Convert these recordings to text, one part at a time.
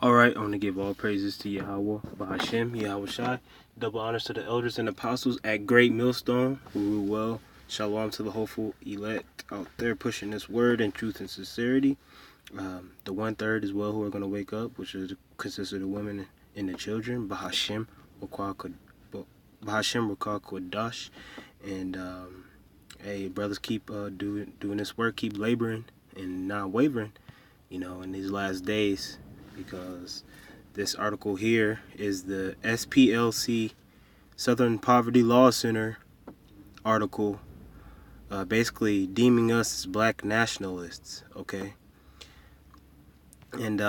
Alright, I want to give all praises to Yahweh, Bahashem, Yahweh Shai. Double honors to the elders and apostles at Great Millstone who rule well. Shalom to the hopeful elect out there pushing this word in truth and sincerity. The 1/3 as well who are going to wake up, which consists of the women and the children. Bahashem, Rakah Kodash. And hey, brothers, keep doing this work, keep laboring and not wavering, in these last days. Because this article here is the SPLC Southern Poverty Law Center article, basically deeming us as black nationalists, okay? And,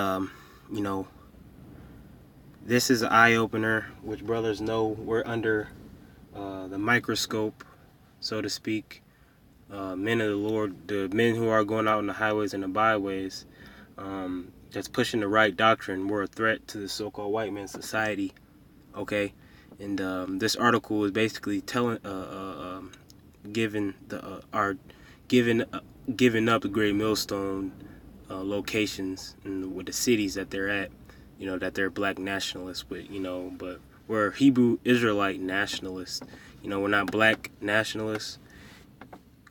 this is an eye-opener, which brothers know we're under the microscope, so to speak. Men of the Lord, the men who are going out on the highways and the byways, that's pushing the right doctrine, we're a threat to the so-called white man society, okay? And this article is basically telling, giving up the Great Millstone locations and with the cities that they're at, that they're black nationalists with, but we're Hebrew Israelite nationalists. We're not black nationalists,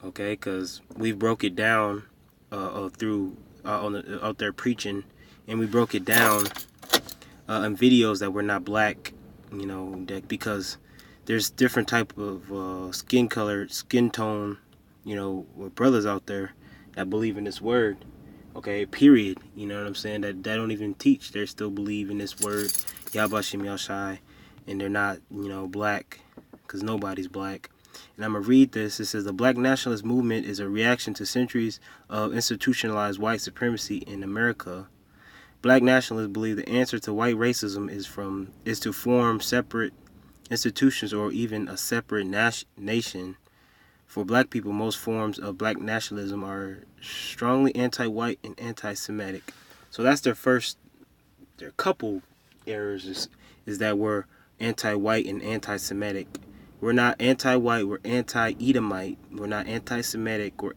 okay? Because we broke it down through out there preaching, and we broke it down in videos that we're not black, that because there's different type of skin color, skin tone, with brothers out there that believe in this word, okay, period. You know what I'm saying? That don't even teach. They still believe in this word, Yabashim Yashai, and they're not, black, because nobody's black. And I'm going to read this. It says, the black nationalist movement is a reaction to centuries of institutionalized white supremacy in America. Black nationalists believe the answer to white racism is to form separate institutions or even a separate nation. For black people, most forms of black nationalism are strongly anti-white and anti-Semitic. So that's their couple errors is that we're anti-white and anti-Semitic. We're not anti-white, we're anti-Edomite. We're not anti-Semitic, we're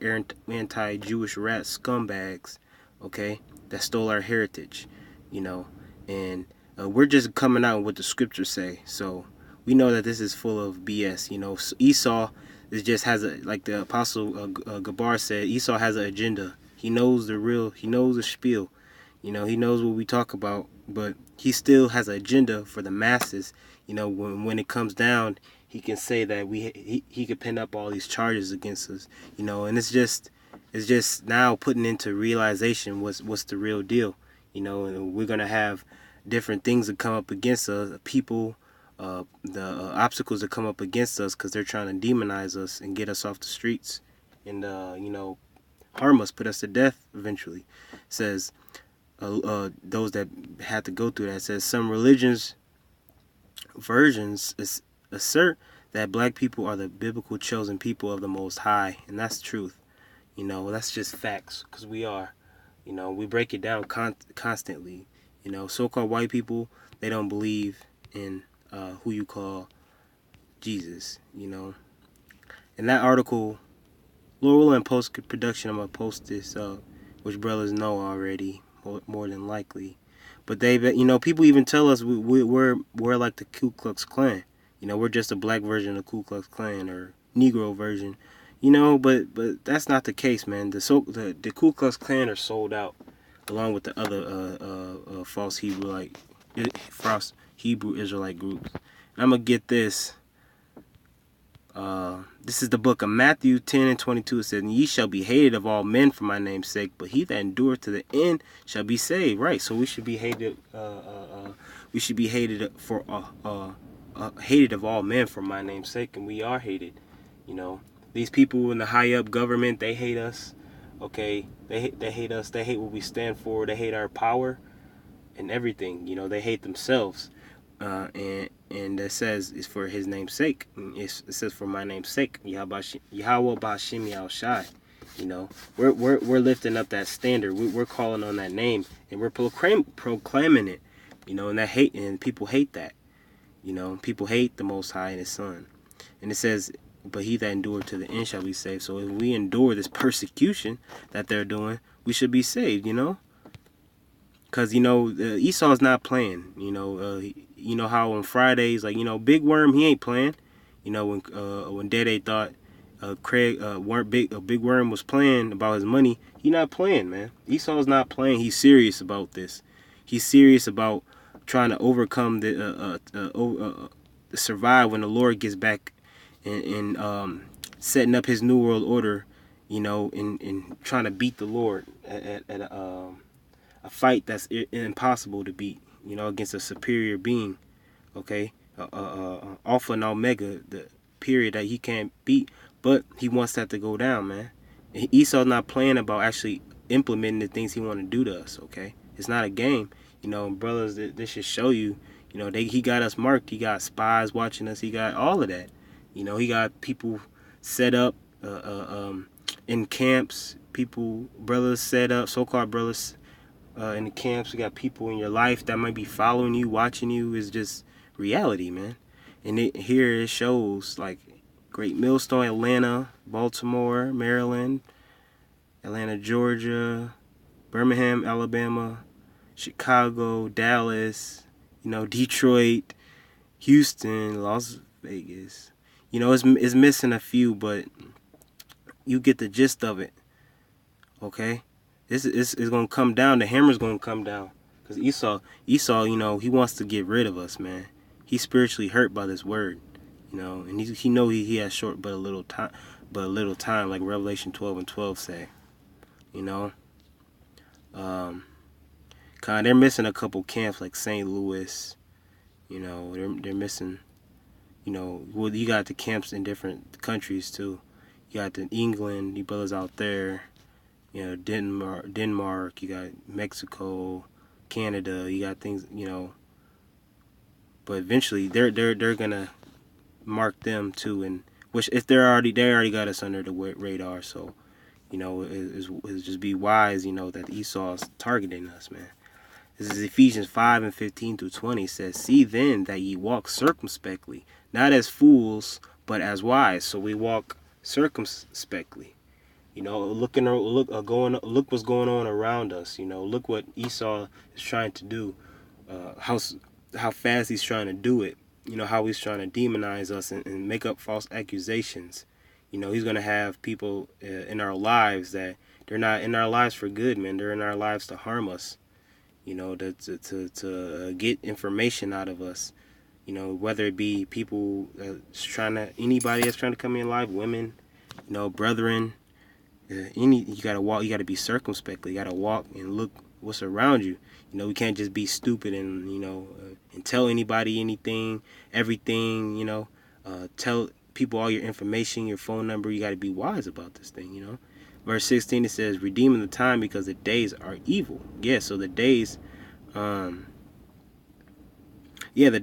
anti-Jewish rat scumbags, okay, that stole our heritage, and we're just coming out with what the scriptures say. So we know that this is full of BS. Esau like the apostle Gabar said, Esau has an agenda. He knows he knows the spiel, he knows what we talk about, but he still has an agenda for the masses. When it comes down, he can say that he could pin up all these charges against us, and it's just now putting into realization what's the real deal, and we're gonna have different things that come up against us, people, the obstacles that come up against us because they're trying to demonize us and get us off the streets and harm us, put us to death eventually. It says those that had to go through that, says some versions assert that black people are the biblical chosen people of the Most High, and that's truth. That's just facts, because we are. We break it down constantly. So-called white people, they don't believe in who you call Jesus. In that article, Laurel and post-production, I'm going to post this up, which brothers know already, more than likely. But people even tell us we're like the Ku Klux Klan. We're just a black version of Ku Klux Klan or Negro version. But that's not the case, man. The Ku Klux Klan are sold out, along with the other false Hebrew Israelite groups. And I'm gonna get this. This is the book of Matthew 10:22. It says, "And ye shall be hated of all men for my name's sake, but he that endureth to the end shall be saved." Right. So we should be hated. We should be hated hated of all men for my name's sake, and we are hated. These people in the high up government, they hate us. Okay, they hate us. They hate what we stand for. They hate our power and everything. They hate themselves. And it says it's for his name's sake. It says for my name's sake. Yahweh Bashim Yahushai. We're lifting up that standard. We're calling on that name, and we're proclaiming it. And people hate that. People hate the Most High and His Son. And it says, but he that endured to the end shall be saved. So if we endure this persecution that they're doing, we should be saved, Cause Esau's not playing. You know how on Fridays, like Big Worm, he ain't playing. When Dede thought Big Worm was playing about his money, he not playing, man. Esau's not playing. He's serious about this. He's serious about trying to overcome survive when the Lord gets back and setting up His new world order. And trying to beat the Lord at a fight that's impossible to beat, against a superior being, okay? Alpha and Omega, the period that he can't beat, but he wants that to go down, man. Esau's not playing about actually implementing the things he want to do to us, okay? It's not a game. Brothers, this should show you, he got us marked. He got spies watching us. He got all of that. He got people set up in camps, brothers set up, so-called brothers in the camps. We got people in your life that might be following you, watching you. Is just reality, man. And here it shows like Great Millstone, Atlanta, Baltimore, Maryland, Atlanta, Georgia, Birmingham, Alabama, Chicago, Dallas, Detroit, Houston, Las Vegas. It's missing a few, but you get the gist of it. Okay? This is gonna come down. The hammer's gonna come down. Cause Esau, he wants to get rid of us, man. He's spiritually hurt by this word, and he has short but a little time, like Revelation 12:12 say, they're missing a couple camps like St. Louis, they're missing, well, you got the camps in different countries too. You got the England, you brothers out there. Denmark, you got Mexico, Canada, you got things, but eventually they're gonna mark them too, and which if they already got us under the radar, so it's just be wise, that Esau's targeting us, man. This is Ephesians 5:15-20 says, "See then that ye walk circumspectly, not as fools, but as wise." So we walk circumspectly. Look what's going on around us. Look what Esau is trying to do. How fast he's trying to do it. How he's trying to demonize us and make up false accusations. He's gonna have people in our lives that they're not in our lives for good, man. They're in our lives to harm us. To get information out of us. Whether it be people anybody that's trying to come in life, women, brethren. You gotta be circumspect. You gotta walk and look what's around you. We can't just be stupid and and tell anybody anything, everything. Tell people all your information, your phone number. You gotta be wise about this thing. Verse 16 it says, "Redeeming the time because the days are evil." Yeah, so the days, the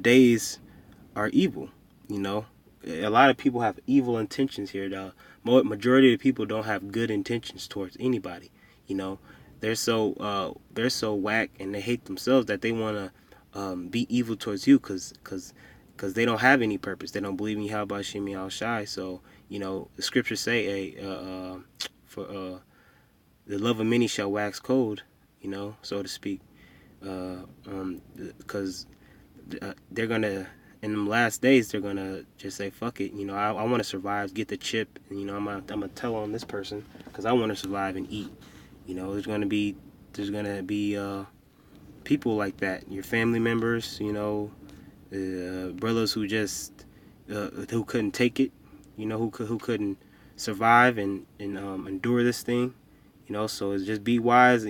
days are evil. A lot of people have evil intentions here. The majority of the people don't have good intentions towards anybody. They're so whack and they hate themselves that they want to be evil towards you because they don't have any purpose. They don't believe in Yahweh Hashem Yahweh Shai. So the scriptures say for the love of many shall wax cold, so to speak, because they're gonna. In them last days, they're gonna just say, "Fuck it," I want to survive, get the chip, and I'm gonna tell on this person because I want to survive and eat. There's gonna be people like that, your family members, brothers who just who couldn't take it, who couldn't survive and endure this thing, So it's just be wise,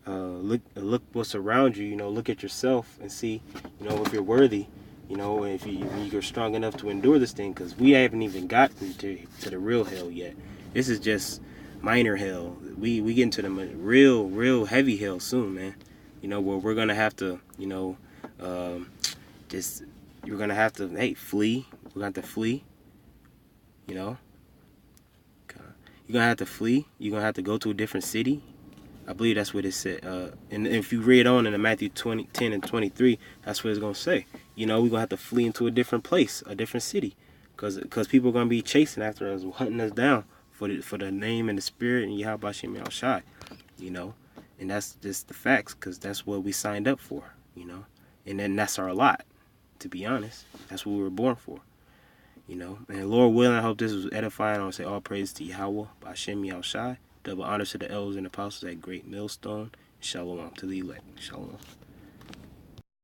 look what's around you, look at yourself and see, if you're worthy. If you're strong enough to endure this thing, because we haven't even gotten to the real hell yet. This is just minor hell. We get into the real heavy hell soon, man. Where we're gonna have to, you're gonna have to, flee. We're gonna have to flee. You're gonna have to flee. You're gonna have to go to a different city. I believe that's what it said. And if you read on in Matthew 10:23, that's what it's going to say. We're going to have to flee into a different place, a different city. Because people are going to be chasing after us, hunting us down for the name and the spirit and Yahweh Hashem Yahweh Shai. And that's just the facts, because that's what we signed up for, you know. And then that's our lot, to be honest. That's what we were born for, you know. And Lord willing, I hope this was edifying. I want to say all praise to Yahweh, B'Shem Yahushai. Double honor to the elders and apostles at Great Millstone. Shalom to the elect. Shalom.